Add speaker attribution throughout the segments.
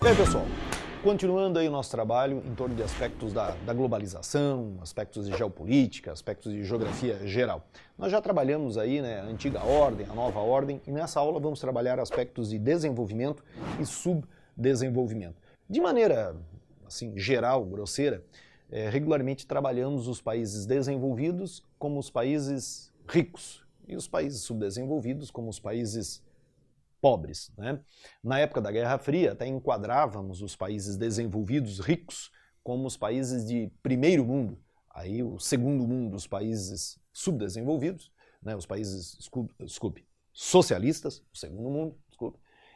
Speaker 1: E aí, pessoal, continuando aí o nosso trabalho em torno de aspectos da globalização, aspectos de geopolítica, aspectos de geografia geral. Nós já trabalhamos aí, né, a antiga ordem, a nova ordem, e nessa aula vamos trabalhar aspectos de desenvolvimento e subdesenvolvimento. De maneira, assim, geral, grosseira, regularmente trabalhamos os países desenvolvidos como os países ricos e os países subdesenvolvidos como os países pobres, né? Na época da Guerra Fria, até enquadrávamos os países desenvolvidos ricos como os países de primeiro mundo. Aí o segundo mundo, os países subdesenvolvidos, né? Os países, socialistas, o segundo mundo,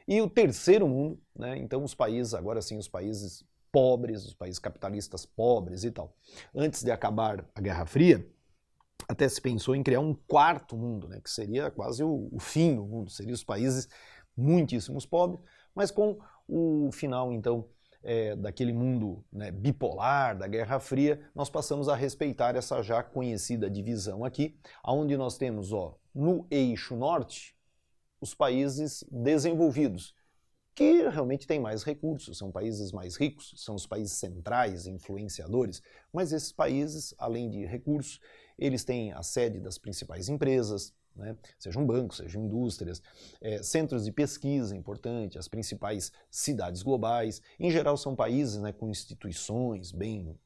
Speaker 1: e o terceiro mundo, né? Então os países, agora sim, os países pobres, os países capitalistas pobres e tal. Antes de acabar a Guerra Fria, até se pensou em criar um quarto mundo, né, que seria quase o fim do mundo, seriam os países muitíssimos pobres, mas com o final, então, daquele mundo, né, bipolar, da Guerra Fria, nós passamos a respeitar essa já conhecida divisão aqui, onde nós temos, ó, no eixo norte, os países desenvolvidos, que realmente têm mais recursos, são países mais ricos, são os países centrais, influenciadores, mas esses países, além de recursos, eles têm a sede das principais empresas, né, sejam bancos, sejam indústrias, centros de pesquisa importantes, as principais cidades globais. Em geral são países, né, com instituições bem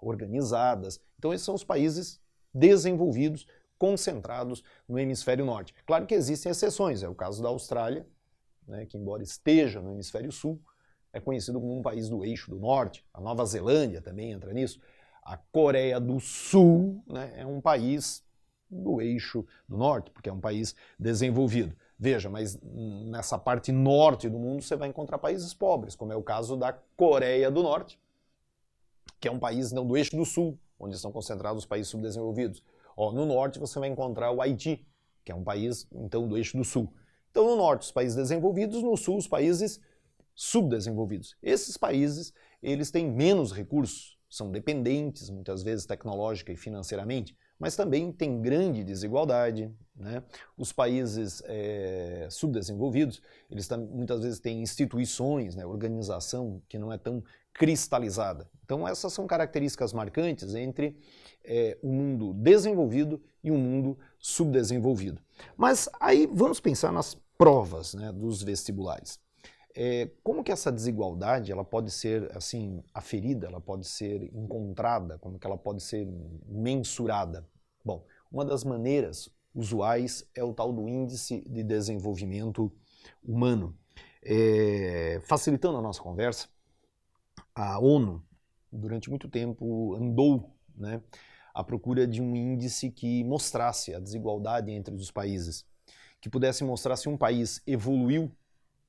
Speaker 1: organizadas. Então esses são os países desenvolvidos, concentrados no hemisfério norte. Claro que existem exceções, é o caso da Austrália, né, que embora esteja no hemisfério sul, é conhecido como um país do eixo do norte. A Nova Zelândia também entra nisso. A Coreia do Sul, né, é um país do eixo do norte, porque é um país desenvolvido. Veja, mas nessa parte norte do mundo você vai encontrar países pobres, como é o caso da Coreia do Norte, que é um país não do eixo do sul, onde estão concentrados os países subdesenvolvidos. Ó, no norte você vai encontrar o Haiti, que é um país então do eixo do sul. Então no norte os países desenvolvidos, no sul os países subdesenvolvidos. Esses países, eles têm menos recursos, são dependentes muitas vezes tecnológica e financeiramente, mas também tem grande desigualdade, né? Os países subdesenvolvidos, eles muitas vezes têm instituições, né, organização que não é tão cristalizada. Então essas são características marcantes entre o mundo desenvolvido e o mundo subdesenvolvido. Mas aí vamos pensar nas provas, né, dos vestibulares. Como que essa desigualdade ela pode ser assim aferida, ela pode ser encontrada, como que ela pode ser mensurada? Bom, uma das maneiras usuais é o tal do Índice de Desenvolvimento Humano. Facilitando a nossa conversa, a ONU durante muito tempo andou, né, à procura de um índice que mostrasse a desigualdade entre os países, que pudesse mostrar se um país evoluiu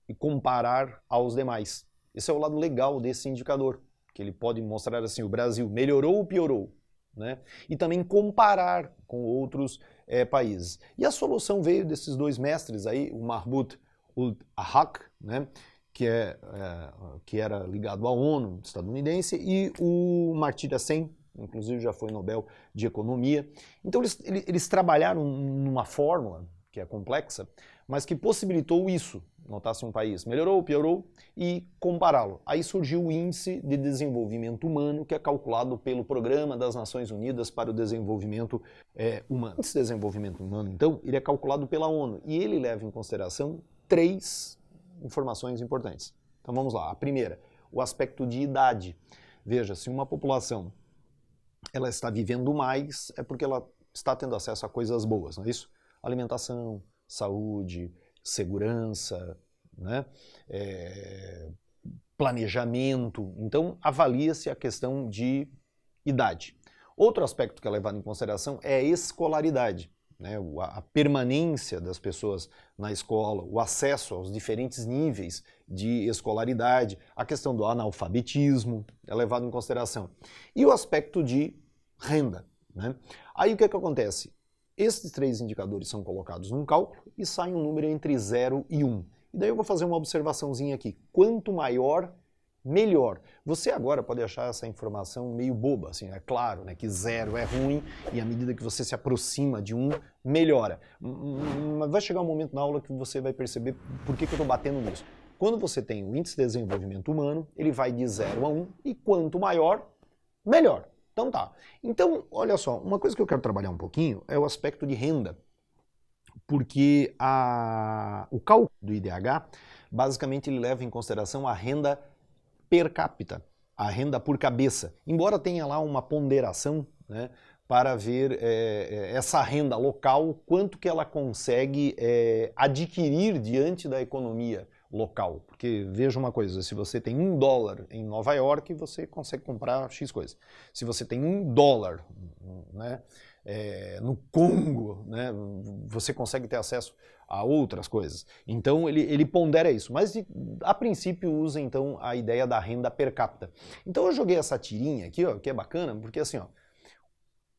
Speaker 1: e comparar aos demais. Esse é o lado legal desse indicador, que ele pode mostrar assim, o Brasil melhorou ou piorou, né? E também comparar com outros países. E a solução veio desses dois mestres aí, o Mahmoud ul-Ahaq, né, que era ligado à ONU estadunidense, e o Amartya Sen, inclusive já foi Nobel de Economia. Então eles trabalharam numa fórmula que é complexa, mas que possibilitou isso, notar se um país melhorou, piorou, e compará-lo. Aí surgiu o Índice de Desenvolvimento Humano, que é calculado pelo Programa das Nações Unidas para o Desenvolvimento Humano. O Índice de Desenvolvimento Humano, então, ele é calculado pela ONU, e ele leva em consideração 3 informações importantes. Então vamos lá. A primeira, o aspecto de idade. Veja, se uma população ela está vivendo mais, é porque ela está tendo acesso a coisas boas, não é isso? Alimentação, saúde, segurança, né? Planejamento. Então, avalia-se a questão de idade. Outro aspecto que é levado em consideração é a escolaridade, né? A permanência das pessoas na escola, o acesso aos diferentes níveis de escolaridade, a questão do analfabetismo é levado em consideração. E o aspecto de renda, né? Aí o que acontece? Esses 3 indicadores são colocados num cálculo e sai um número entre 0 e 1. E daí eu vou fazer uma observaçãozinha aqui. Quanto maior, melhor. Você agora pode achar essa informação meio boba, assim, é claro, né, que 0 é ruim e à medida que você se aproxima de 1, melhora. Mas vai chegar um momento na aula que você vai perceber por que eu estou batendo nisso. Quando você tem o índice de desenvolvimento humano, ele vai de 0 a 1, e quanto maior, melhor. Então tá. Então, olha só, uma coisa que eu quero trabalhar um pouquinho é o aspecto de renda, porque o cálculo do IDH, basicamente ele leva em consideração a renda per capita, a renda por cabeça, embora tenha lá uma ponderação, né, para ver essa renda local, quanto que ela consegue adquirir diante da economia local. Porque veja uma coisa, se você tem $1 em Nova York, você consegue comprar X coisa. Se você tem $1, né, no Congo, né, você consegue ter acesso a outras coisas. Então ele pondera isso, mas a princípio usa então a ideia da renda per capita. Então eu joguei essa tirinha aqui, ó, que é bacana, porque assim, ó,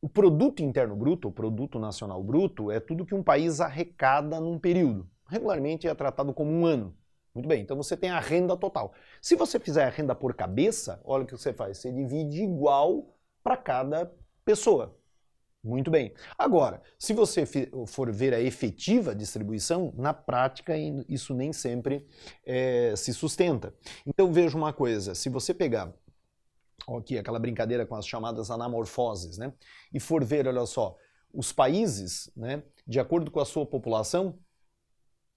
Speaker 1: o produto interno bruto, o produto nacional bruto, é tudo que um país arrecada num período. Regularmente é tratado como um ano. Muito bem, então você tem a renda total. Se você fizer a renda por cabeça, olha o que você faz, você divide igual para cada pessoa. Muito bem. Agora, se você for ver a efetiva distribuição, na prática isso nem sempre se sustenta. Então veja uma coisa, se você pegar aqui aquela brincadeira com as chamadas anamorfoses, né, e for ver, olha só, os países, né, de acordo com a sua população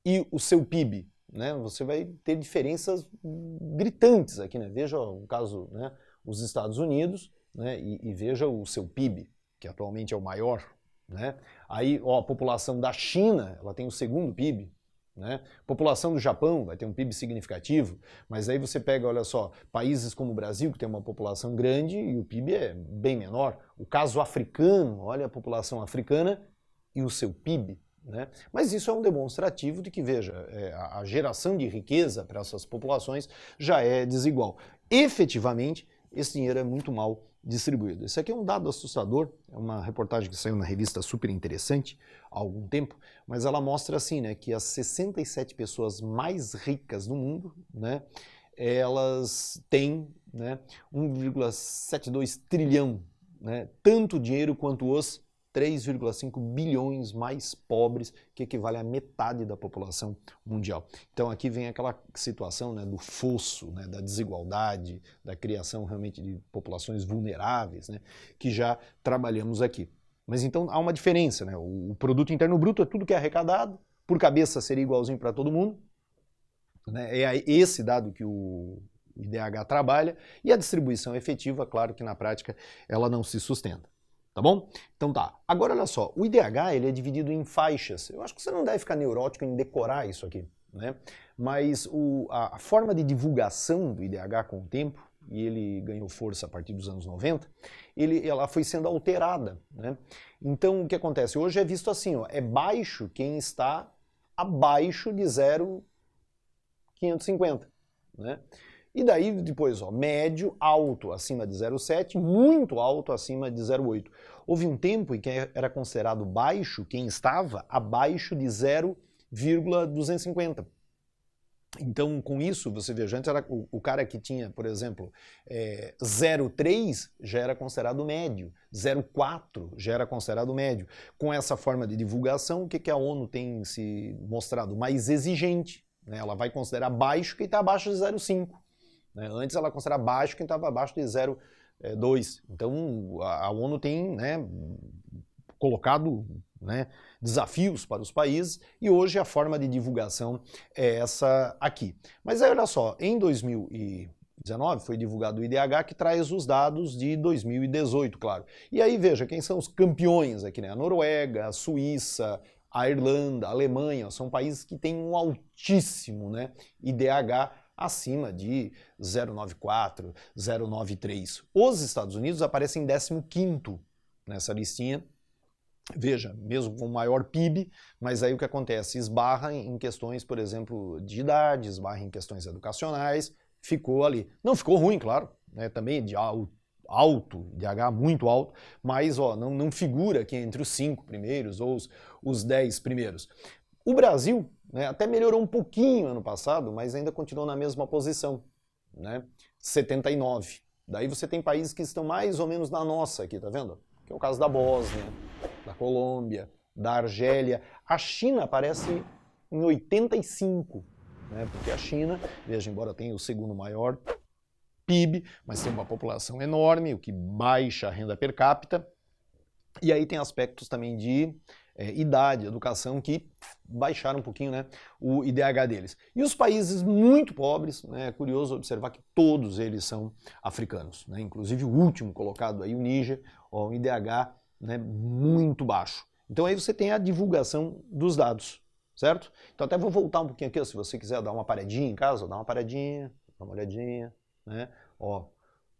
Speaker 1: e o seu PIB, né, você vai ter diferenças gritantes aqui, né? Veja o caso, né, os Estados Unidos, né, e veja o seu PIB, que atualmente é o maior, né? Aí, ó, a população da China, ela tem o segundo PIB, né? A população do Japão vai ter um PIB significativo, mas aí você pega, olha só, países como o Brasil, que tem uma população grande e o PIB é bem menor. O caso africano, olha a população africana e o seu PIB, né? Mas isso é um demonstrativo de que, veja, a geração de riqueza para essas populações já é desigual. Efetivamente, esse dinheiro é muito mal distribuído. Esse aqui é um dado assustador, é uma reportagem que saiu na revista super interessante há algum tempo, mas ela mostra assim, né, que as 67 pessoas mais ricas do mundo, né, elas têm, né, 1,72 trilhão, né, tanto dinheiro quanto os 3,5 bilhões mais pobres, que equivale a metade da população mundial. Então aqui vem aquela situação, né, do fosso, né, da desigualdade, da criação realmente de populações vulneráveis, né, que já trabalhamos aqui. Mas então há uma diferença, né? O produto interno bruto é tudo que é arrecadado, por cabeça seria igualzinho para todo mundo, né? É esse dado que o IDH trabalha, e a distribuição efetiva, claro que na prática ela não se sustenta. Tá bom? Então tá. Agora olha só, o IDH ele é dividido em faixas. Eu acho que você não deve ficar neurótico em decorar isso aqui, né? Mas a forma de divulgação do IDH com o tempo, e ele ganhou força a partir dos anos 90, ela foi sendo alterada, né? Então o que acontece? Hoje é visto assim, ó, é baixo quem está abaixo de 0,550, né? E daí depois, ó, médio, alto acima de 0,7, muito alto acima de 0,8. Houve um tempo em que era considerado baixo quem estava abaixo de 0,250. Então, com isso, você veja, antes era o cara que tinha, por exemplo, 0,3 já era considerado médio, 0,4 já era considerado médio. Com essa forma de divulgação, o que a ONU tem se mostrado? Mais exigente, né? Ela vai considerar baixo quem está abaixo de 0,5. Né? Antes ela considerava baixo quem estava abaixo de 0,2. Então a ONU tem, né, colocado, né, desafios para os países, e hoje a forma de divulgação é essa aqui. Mas aí olha só, em 2019 foi divulgado o IDH, que traz os dados de 2018, claro. E aí veja quem são os campeões aqui, né? A Noruega, a Suíça, a Irlanda, a Alemanha, são países que têm um altíssimo, né, IDH, acima de 0,94, 0,93. Os Estados Unidos aparecem em 15º nessa listinha. Veja, mesmo com maior PIB, mas aí o que acontece? Esbarra em questões, por exemplo, de idade, esbarra em questões educacionais, ficou ali. Não ficou ruim, claro, né, também de alto, IDH muito alto, mas ó, não figura aqui entre os 5 primeiros ou os 10 primeiros. O Brasil, né, até melhorou um pouquinho ano passado, mas ainda continuou na mesma posição, né, 79. Daí você tem países que estão mais ou menos na nossa aqui, tá vendo? Que é o caso da Bósnia, da Colômbia, da Argélia. A China aparece em 85, né? Porque a China, veja, embora tenha o segundo maior PIB, mas tem uma população enorme, o que baixa a renda per capita. E aí tem aspectos também de idade, educação, que baixaram um pouquinho, né, o IDH deles. E os países muito pobres, né, é curioso observar que todos eles são africanos, né, inclusive o último colocado aí, o Níger, ó, um IDH, né, muito baixo. Então aí você tem a divulgação dos dados, certo? Então até vou voltar um pouquinho aqui, ó, se você quiser dar uma paradinha em casa, dá uma paradinha, dá uma olhadinha, né? Ó,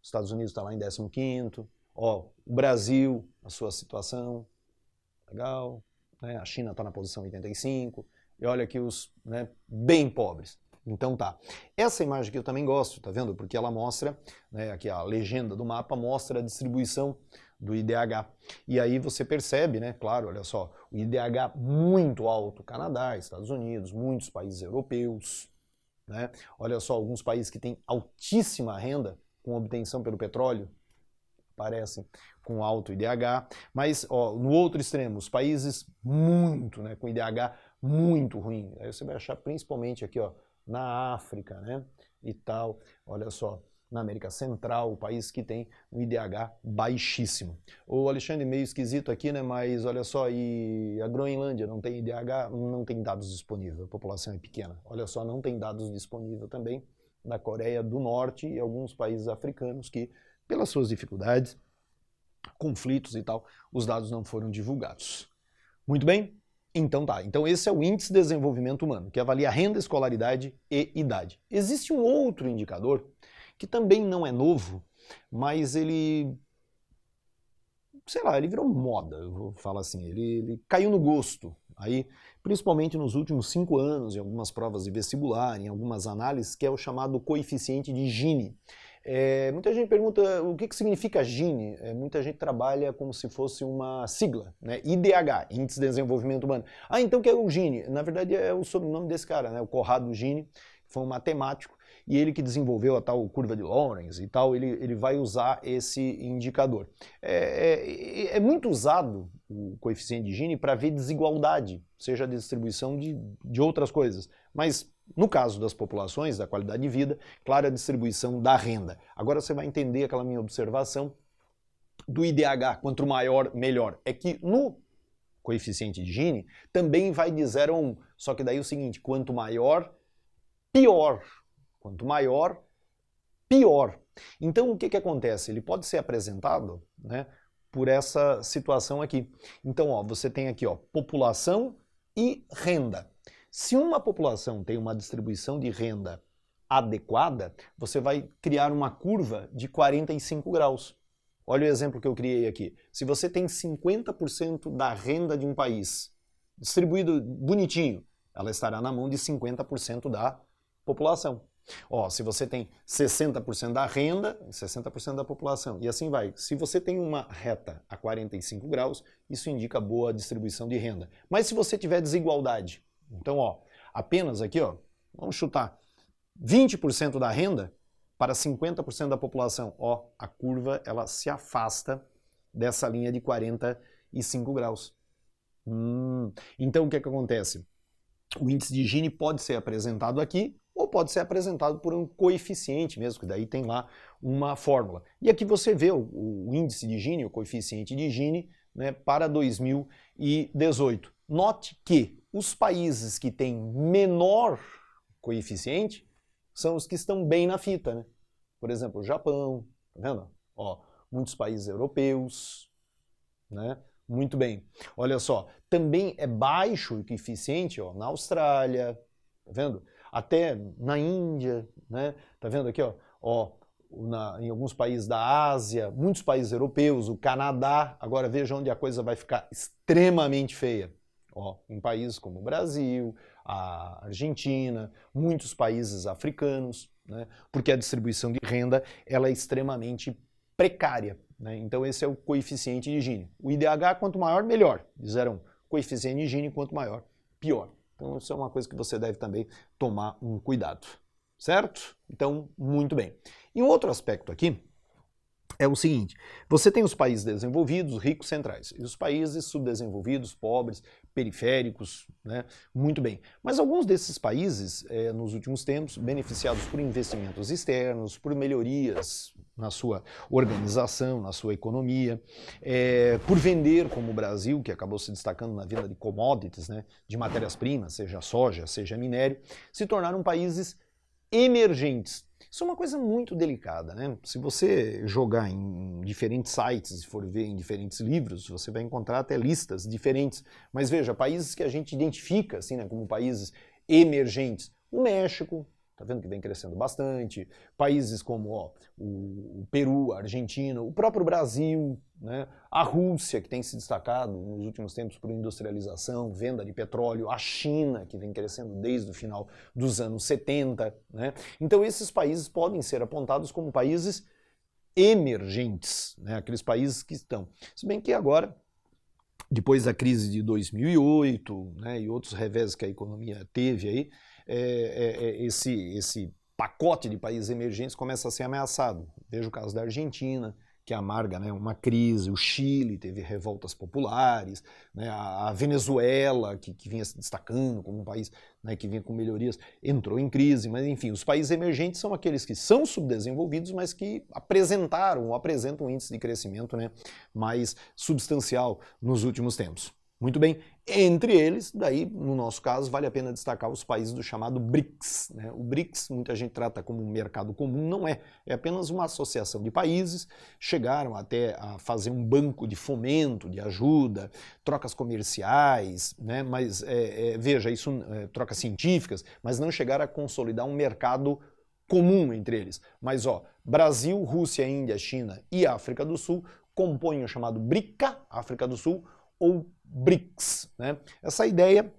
Speaker 1: os Estados Unidos está lá em 15º, ó, o Brasil, a sua situação, legal, né? A China está na posição 85, e olha aqui os, né, bem pobres. Então tá. Essa imagem aqui eu também gosto, tá vendo? Porque ela mostra, né, aqui a legenda do mapa mostra a distribuição do IDH. E aí você percebe, né, claro, olha só, o IDH muito alto, Canadá, Estados Unidos, muitos países europeus, né? Olha só, alguns países que têm altíssima renda com obtenção pelo petróleo, aparecem com alto IDH, mas ó, no outro extremo, os países muito, né, com IDH muito ruim, aí você vai achar principalmente aqui, ó, na África, né, e tal, olha só, na América Central, o país que tem um IDH baixíssimo. O Alexandre, meio esquisito aqui, né, mas olha só, e a Groenlândia não tem IDH, não tem dados disponíveis, a população é pequena, olha só, não tem dados disponíveis também da Coreia do Norte e alguns países africanos que, pelas suas dificuldades, conflitos e tal, os dados não foram divulgados. Muito bem? Então tá, então esse é o Índice de Desenvolvimento Humano, que avalia renda, escolaridade e idade. Existe um outro indicador, que também não é novo, mas ele, sei lá, ele virou moda, eu vou falar assim, ele caiu no gosto, aí, principalmente nos últimos 5 anos, em algumas provas de vestibular, em algumas análises, que é o chamado coeficiente de Gini. Muita gente pergunta o que significa Gini. Muita gente trabalha como se fosse uma sigla, né? IDH, Índice de Desenvolvimento Humano. Ah, então o que é o Gini? Na verdade é o sobrenome desse cara, né? O Corrado Gini, que foi um matemático, e ele que desenvolveu a tal curva de Lorenz e tal, ele vai usar esse indicador. É muito usado o coeficiente de Gini para ver desigualdade, seja a distribuição de outras coisas, mas no caso das populações, da qualidade de vida, claro, a distribuição da renda. Agora você vai entender aquela minha observação do IDH, quanto maior, melhor. É que no coeficiente de Gini também vai de 0 a 1, só que daí é o seguinte, quanto maior, pior. Quanto maior, pior. Então o que acontece? Ele pode ser apresentado, né, por essa situação aqui. Então ó, você tem aqui ó, população e renda. Se uma população tem uma distribuição de renda adequada, você vai criar uma curva de 45 graus. Olha o exemplo que eu criei aqui. Se você tem 50% da renda de um país distribuído bonitinho, ela estará na mão de 50% da população. Ó, se você tem 60% da renda, 60% da população, e assim vai. Se você tem uma reta a 45 graus, isso indica boa distribuição de renda. Mas se você tiver desigualdade, então, ó, apenas aqui, ó, vamos chutar 20% da renda para 50% da população. Ó, a curva ela se afasta dessa linha de 45 graus. Então, o que acontece? O índice de Gini pode ser apresentado aqui ou pode ser apresentado por um coeficiente mesmo, que daí tem lá uma fórmula. E aqui você vê o índice de Gini, o coeficiente de Gini, né, para 2018. Note que os países que têm menor coeficiente são os que estão bem na fita, né? Por exemplo, o Japão, tá vendo? Ó, muitos países europeus, né? Muito bem. Olha só, também é baixo o coeficiente, ó, na Austrália, tá vendo? Até na Índia, né? Tá vendo aqui, ó, em alguns países da Ásia, muitos países europeus, o Canadá. Agora veja onde a coisa vai ficar extremamente feia. Ó, em países como o Brasil, a Argentina, muitos países africanos, né? Porque a distribuição de renda ela é extremamente precária, né? Então esse é o coeficiente de Gini. O IDH quanto maior, melhor. De 0 a 1. Coeficiente de Gini quanto maior, pior. Então isso é uma coisa que você deve também tomar um cuidado, certo? Então, muito bem. E um outro aspecto aqui é o seguinte, você tem os países desenvolvidos, ricos, centrais, e os países subdesenvolvidos, pobres, periféricos, né? Muito bem. Mas alguns desses países, nos últimos tempos, beneficiados por investimentos externos, por melhorias na sua organização, na sua economia, por vender, como o Brasil, que acabou se destacando na venda de commodities, né? De matérias-primas, seja soja, seja minério, se tornaram países emergentes. Isso é uma coisa muito delicada, né? Se você jogar em diferentes sites e for ver em diferentes livros, você vai encontrar até listas diferentes. Mas veja, países que a gente identifica assim, né, como países emergentes. O México, tá vendo que vem crescendo bastante. Países como o Peru, a Argentina, o próprio Brasil, né? A Rússia, que tem se destacado nos últimos tempos por industrialização, venda de petróleo, a China, que vem crescendo desde o final dos anos 70. Né? Então esses países podem ser apontados como países emergentes, né? Aqueles países que estão. Se bem que agora, depois da crise de 2008, né, e outros revés que a economia teve aí, esse pacote de países emergentes começa a ser ameaçado. Veja o caso da Argentina, que amarga, né, uma crise, o Chile teve revoltas populares, né, a Venezuela, que vinha se destacando como um país, né, que vinha com melhorias, entrou em crise, mas enfim, os países emergentes são aqueles que são subdesenvolvidos, mas que apresentaram ou apresentam um índice de crescimento, né, mais substancial nos últimos tempos. Muito bem, entre eles, daí, no nosso caso, vale a pena destacar os países do chamado BRICS. Né? O BRICS, muita gente trata como um mercado comum, não é. É apenas uma associação de países, chegaram até a fazer um banco de fomento, de ajuda, trocas comerciais, né? Mas, veja, isso, trocas científicas, mas não chegaram a consolidar um mercado comum entre eles. Mas, Brasil, Rússia, Índia, China e África do Sul compõem o chamado BRICA, África do Sul, ou BRICS. Né? Essa ideia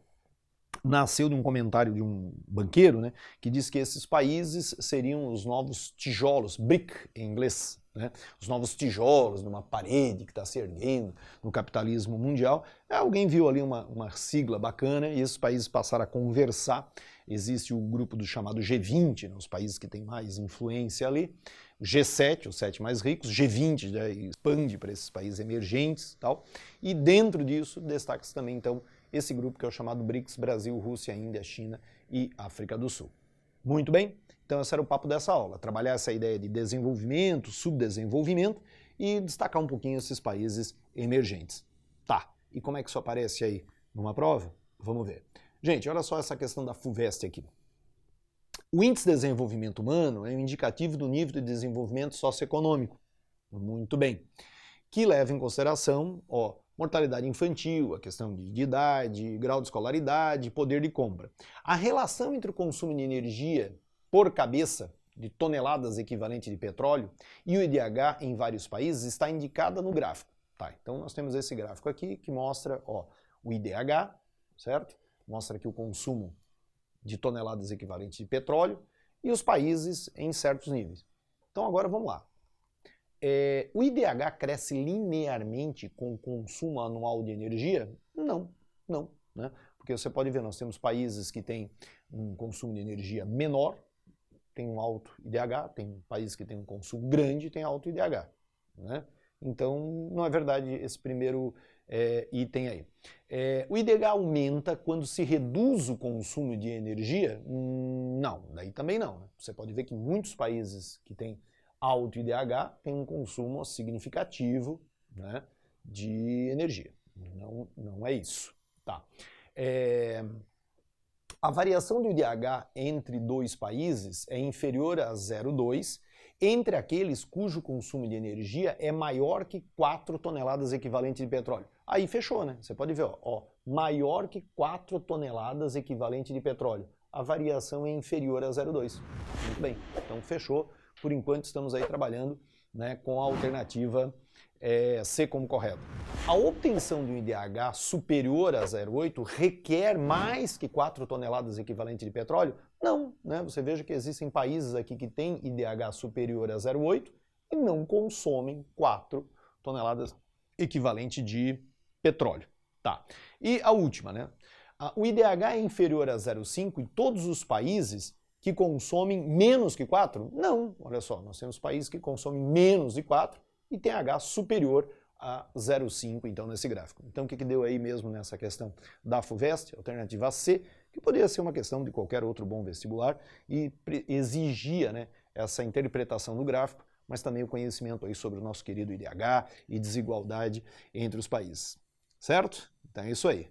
Speaker 1: nasceu de um comentário de um banqueiro, né, que diz que esses países seriam os novos tijolos, brick em inglês, né, os novos tijolos numa parede que está se erguendo no capitalismo mundial. Alguém viu ali uma sigla bacana e esses países passaram a conversar. Existe o grupo do chamado G20, né, os países que têm mais influência ali, o G7, os 7 mais ricos, G20 já expande para esses países emergentes e tal, e dentro disso destaca-se também então esse grupo que é o chamado BRICS, Brasil, Rússia, Índia, China e África do Sul. Muito bem? Então esse era o papo dessa aula, trabalhar essa ideia de desenvolvimento, subdesenvolvimento e destacar um pouquinho esses países emergentes. Tá, e como é que isso aparece aí numa prova? Vamos ver. Gente, olha só essa questão da FUVEST aqui. O Índice de Desenvolvimento Humano é um indicativo do nível de desenvolvimento socioeconômico. Muito bem. Que leva em consideração, mortalidade infantil, a questão de idade, grau de escolaridade, poder de compra. A relação entre o consumo de energia por cabeça de toneladas equivalente de petróleo e o IDH em vários países está indicada no gráfico. Tá, então nós temos esse gráfico aqui que mostra o IDH, certo? Mostra aqui o consumo de toneladas equivalentes de petróleo e os países em certos níveis. Então agora vamos lá. O IDH cresce linearmente com o consumo anual de energia? Não, né? Porque você pode ver, nós temos países que têm um consumo de energia menor, tem um alto IDH, tem países que têm um consumo grande e tem alto IDH, né? Então não é verdade esse primeiro item aí. O IDH aumenta quando se reduz o consumo de energia? Não, daí também não. Né? Você pode ver que muitos países que têm alto IDH têm um consumo significativo, né, de energia. Não é isso. Tá. A variação do IDH entre dois países é inferior a 0,2 entre aqueles cujo consumo de energia é maior que 4 toneladas equivalentes de petróleo. Aí fechou, né? Você pode ver, maior que 4 toneladas equivalente de petróleo. A variação é inferior a 0,2. Muito bem, então fechou. Por enquanto estamos aí trabalhando, né, com a alternativa C como correto. A obtenção de um IDH superior a 0,8 requer mais que 4 toneladas equivalente de petróleo? Não, né? Você veja que existem países aqui que têm IDH superior a 0,8 e não consomem 4 toneladas equivalente de petróleo. Tá. E a última, né? O IDH é inferior a 0,5 em todos os países que consomem menos que 4? Não, olha só, nós temos países que consomem menos de 4 e TH superior a 0,5, então, nesse gráfico. Então, o que deu aí mesmo nessa questão da FUVEST, alternativa C, que poderia ser uma questão de qualquer outro bom vestibular e exigia, né, essa interpretação do gráfico, mas também o conhecimento aí sobre o nosso querido IDH e desigualdade entre os países. Certo? Então é isso aí.